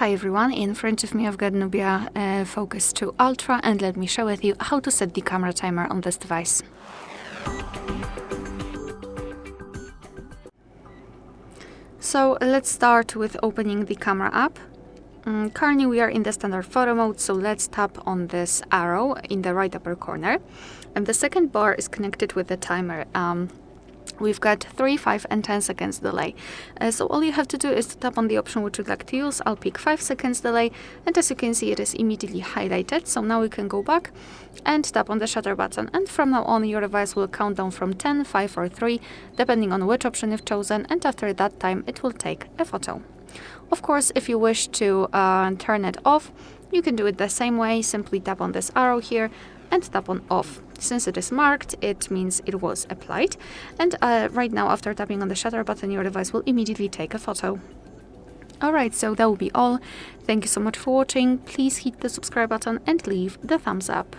Hi everyone, in front of me I've got NUBIA Focus 2 Ultra, and let me share with you how to set the camera timer on this device. So let's start with opening the camera app. Currently we are in the standard photo mode, so let's tap on this arrow in the right upper corner. And the second bar is connected with the timer. We've got 3, 5 and 10 seconds delay. So all you have to do is to tap on the option which you'd like to use. I'll pick 5 seconds delay, and as you can see it is immediately highlighted. So now we can go back and tap on the shutter button, and from now on your device will count down from 10, 5 or 3 depending on which option you've chosen, and after that time it will take a photo. Of course, if you wish to turn it off, you can do it the same way. Simply tap on this arrow here and tap on off. Since it is marked, it means it was applied. And right now, after tapping on the shutter button, your device will immediately take a photo. Alright, so that will be all. Thank you so much for watching. Please hit the subscribe button and leave the thumbs up.